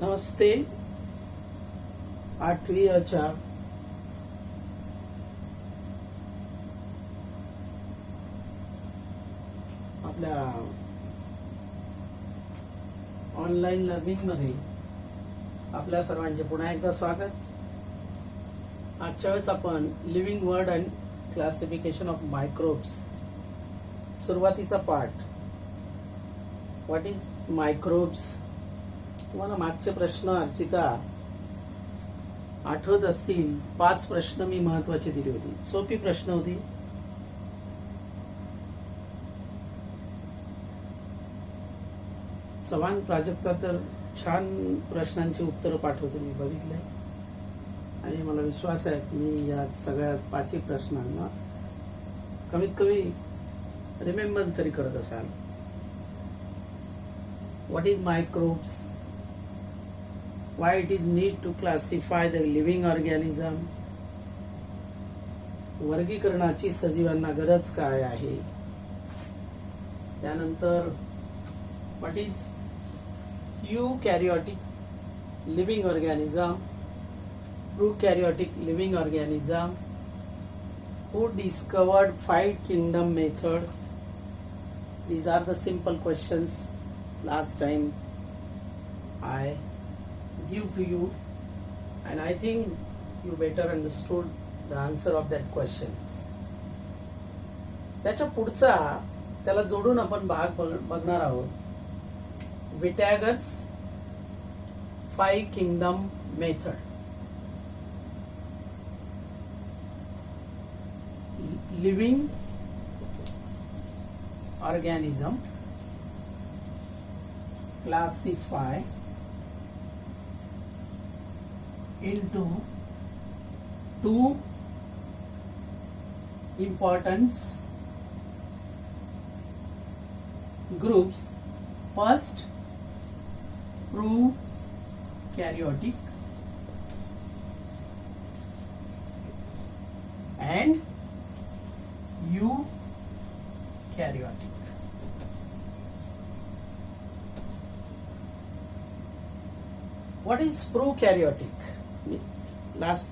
नमस्ते. 8वी च्या आपल्या ऑनलाईन लर्निंग मध्ये आपल्या सर्वांचे पुन्हा एकदा स्वागत. आजच्या वेळेस आपण living word and classification of microbes सुरुवातीचा पार्ट. What is microbes. तुम्हाला मागचे प्रश्न अर्चिता आठवत असतील. 5 प्रश्न मी महत्वाचे दिले होते. सोपी प्रश्न होती. चव्हाण प्राजक्ता तर छान प्रश्नांची उत्तरं पाठवते मी बघितलंय आणि मला विश्वास आहे तुम्ही या सगळ्या 5 प्रश्नांना कमीत कमी रिमेंबर तरी करत असाल. What is microbes, why it is need to classify the living organism, वर्गीकरणाची सजीवांना गरज काय आहे. त्यानंतर what is eukaryotic living organism, prokaryotic living organism, who discovered 5 kingdom method. These are the simple questions last time I give to you, and I think you better understood the answer of that questions. त्याच्या पुढचा त्याला जोडून आपण भाग बघणार आहोत. विटॅगर्स 5 kingdom method. Living organism classify into 2 important groups. First, prokaryotic and eukaryotic. What is prokaryotic? Last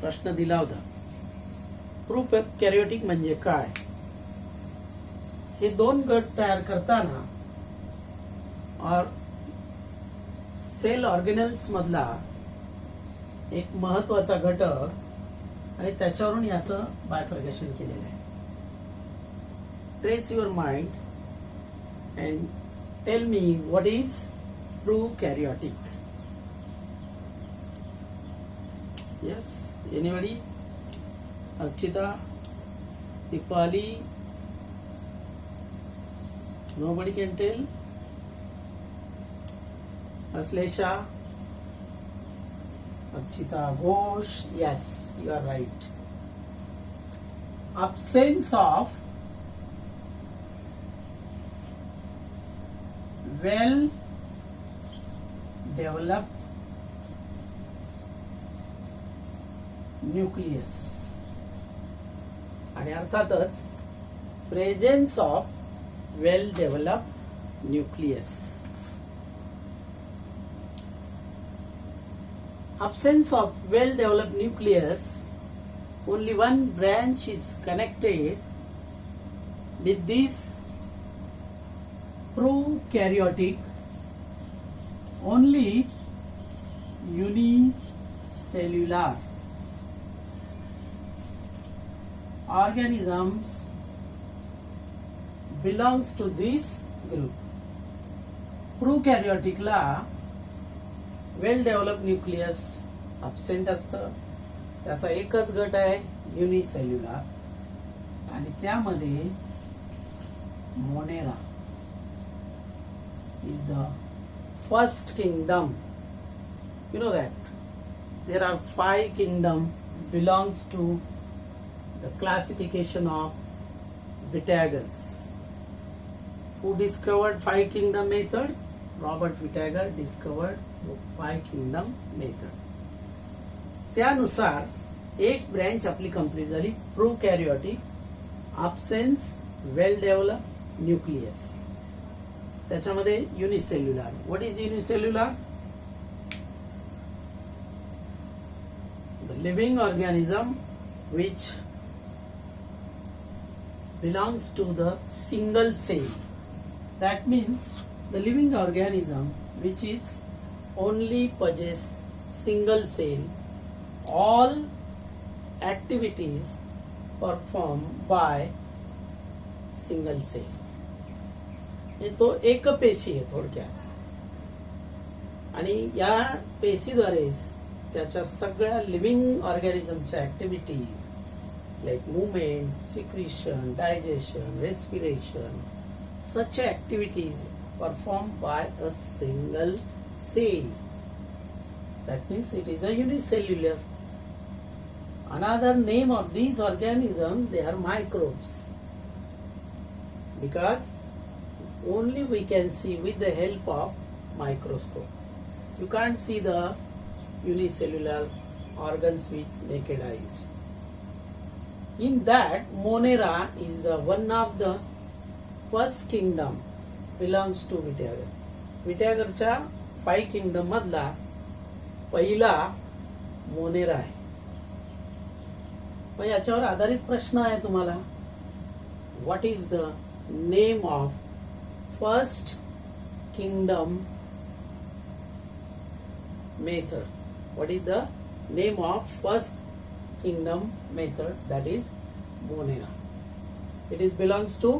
प्रश्न दिला होता. प्रोकॅरियोटिक म्हणजे काय. हे 2 गट तयार करताना और सेल ऑर्गेनेल्स मधला एक महत्वाचा घटक आणि त्याच्यावरून याचं बायफर्गेशन केलेलं आहे. Trace your mind and tell me what is prokaryotic. Yes, anybody? Archita, Dipali? Nobody can tell? Aslesha? Archita Ghosh? Yes, you are right. Absence of well developed nucleus आणि अर्थातच presence of well developed nucleus. absence of well developed nucleus, only one branch is connected with this prokaryotic, only unicellular organisms belongs to this group. Prokaryotic ला well develop nucleus absent असतं. त्याचा एकच गट आहे unicellular आणि त्यामध्ये monera is the first kingdom. You know that there are 5 kingdom belongs to the classification of Vitagers. Who discovered 5 kingdom method? Robert Vitager discovered 5 kingdom method. त्यानुसार एक branch आपली कंप्लीट झाली. प्रोकॅरियोटिक, absence well developed nucleus. त्याच्यामध्ये unicellular. What is unicellular? living organism which belongs to the single cell. That means the living organism which is only possess single cell, all activities performed by single cell. तो एक पेशी आहे थोडक्यात, आणि या पेशीद्वारेच त्याच्या सगळ्या लिव्हिंग ऑर्गॅनिझमच्या activities like movement, secretion, digestion, respiration, such activities performed by a single cell. That means it is a unicellular. Another name of these organisms, they are microbes, because only we can see with the help of microscope. You can't see the unicellular organs with naked eyes. In that, Monera is the one of the first kingdom belongs to Vitiagar. विटॅगरच्या 5 kingdom मधला पहिला Monera आहे. मग याच्यावर आधारित प्रश्न आहे तुम्हाला, what is the name of first kingdom method? What is the name of first kingdom method? That is Monera. It is belongs to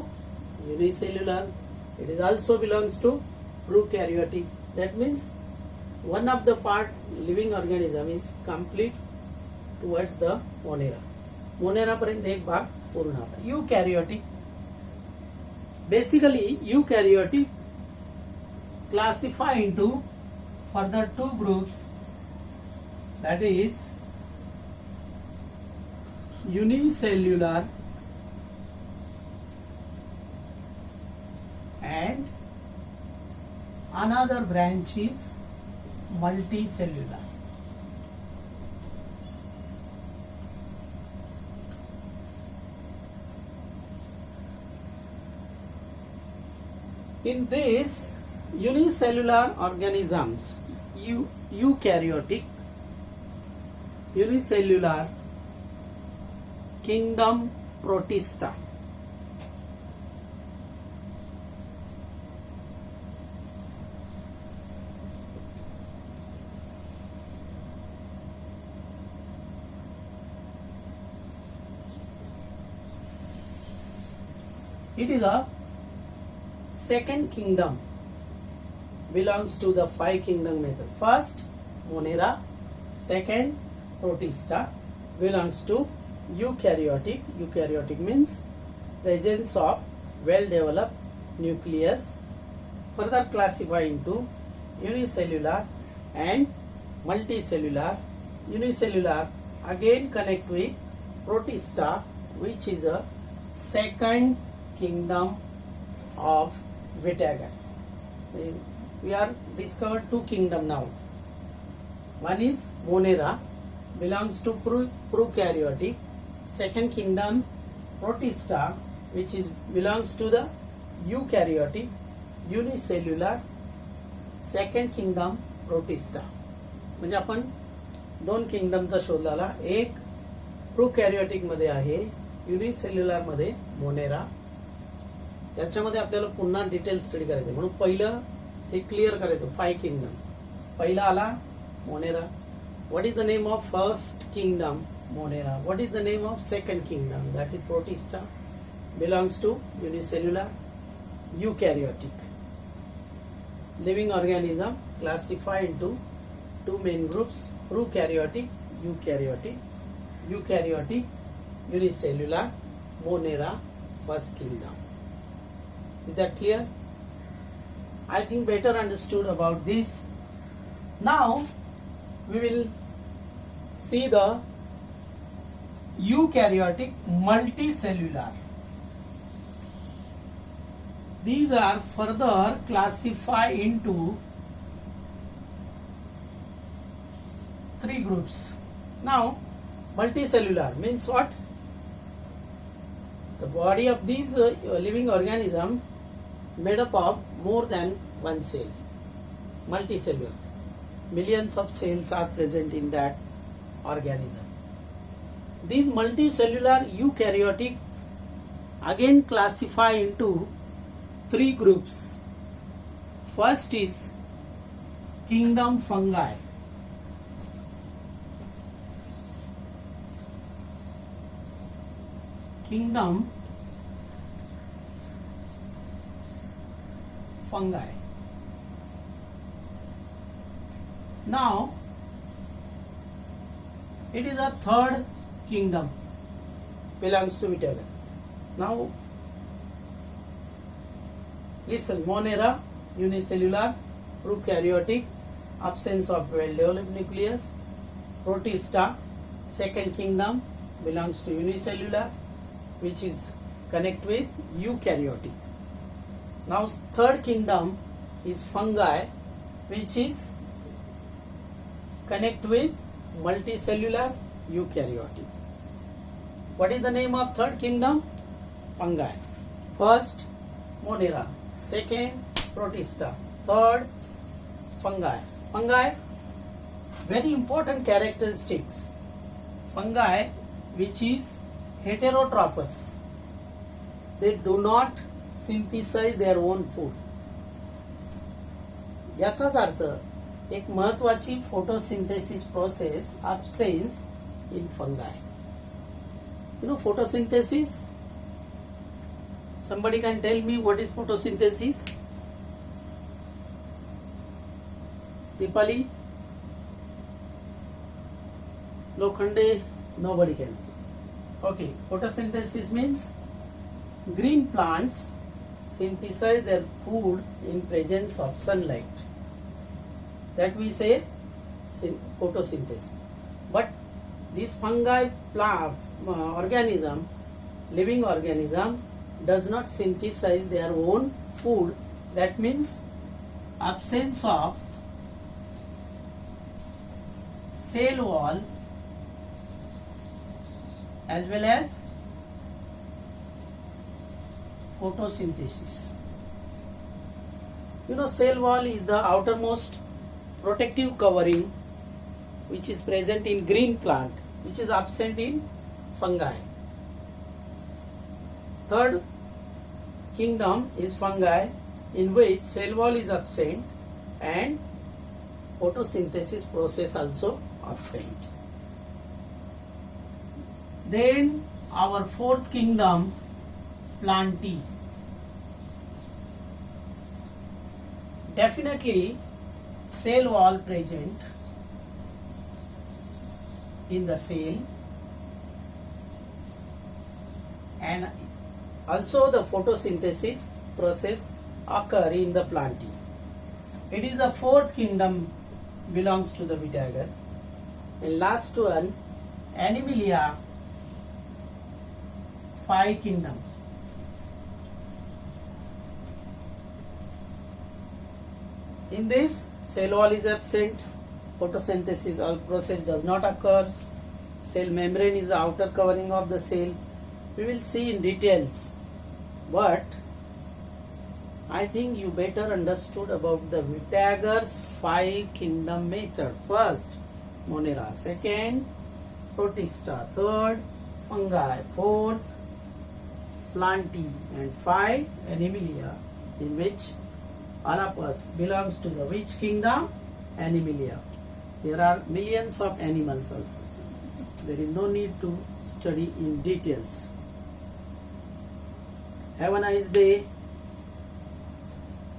unicellular. It is also belongs to prokaryotic. That means one of the part living organism is complete towards the monera. Monera पर्यंत एक भाग पूर्ण आहे. Eukaryotic. Basically eukaryotic classify into further 2 groups, that is unicellular and another branch is multicellular. In this unicellular organisms, eukaryotic unicellular kingdom Protista. It is a second kingdom, belongs to the 5 kingdom method. First Monera, second Protista, belongs to eukaryotic. Eukaryotic means presence of well developed nucleus, further classified into unicellular and multicellular. Unicellular again connect with Protista, which is a second kingdom of Vitiagar. We are discovered 2 kingdom now. One is Monera, belongs to prokaryotic. Second kingdom Protista, which is belongs to the eukaryotic. Unicellular, second kingdom Protista. म्हणजे आपण 2 किंगडमचा शोध लावला. एक प्रोकॅरियोटिक मध्ये आहे, unicellular मध्ये Monera. याच्यामध्ये आपल्याला पुन्हा डिटेल स्टडी करायचं, म्हणून पहिलं हे क्लिअर करायचं. 5 किंगडम पहिला आला Monera. What is the name of first kingdom? Monera. What is the name of second kingdom? That is Protista, belongs to unicellular eukaryotic. Living organism classified into 2 main groups, prokaryotic, eukaryotic. Eukaryotic, unicellular, Monera, first kingdom. Is that clear? I think better understood about this. Now we will see the eukaryotic multicellular. These are further classified into 3 groups. Now multicellular means what? The body of these living organism made up of more than one cell. Multicellular. Millions of cells are present in that organism. These multicellular eukaryotic again classify into three groups. First is kingdom fungi. Kingdom fungi. Now it is a third kingdom, belongs to Vitiagar. Now listen: Monera, unicellular, prokaryotic, absence of well-developed nucleus. Protista, second kingdom, belongs to unicellular, which is connect with eukaryotic. Now third kingdom is fungi, which is connect with multicellular eukaryotic. What is the name of third kingdom? Fungi. First Monera, second Protista, third fungi. Fungi, very important characteristics. Fungi which is heterotropous. They do not synthesize their own food. याचाच अर्थ एक महत्वाची photosynthesis process absence in fungi. You know photosynthesis? Somebody can tell me what is photosynthesis? Dipali? Lokhande? Nobody can say. Okay, photosynthesis means green plants synthesize their food in presence of sunlight. That we say photosynthesis. But this fungi organism, living organism, does not synthesize their own food. That means absence of cell wall as well as photosynthesis. You know, cell wall is the outermost protective covering which is present in green plant, which is absent in fungi. Third kingdom is fungi, in which cell wall is absent and photosynthesis process also absent. Then our fourth kingdom, Plantae. Definitely cell wall present in the cell, and also the photosynthesis process occur in the Plantae. It is the fourth kingdom, belongs to the Vitiagar. And last one, Animalia, 5 kingdom. In this, cell wall is absent, photosynthesis process does not occur, cell membrane is the outer covering of the cell. We will see in details, but I think you better understood about the Vitiagar's 5 kingdom method. First, Monera, second, Protista, third, fungi, fourth, Plantae, and 5, Animalia, in which Alapus belongs to the which kingdom? Animalia. There are millions of animals also. There is no need to study in details. Have a nice day.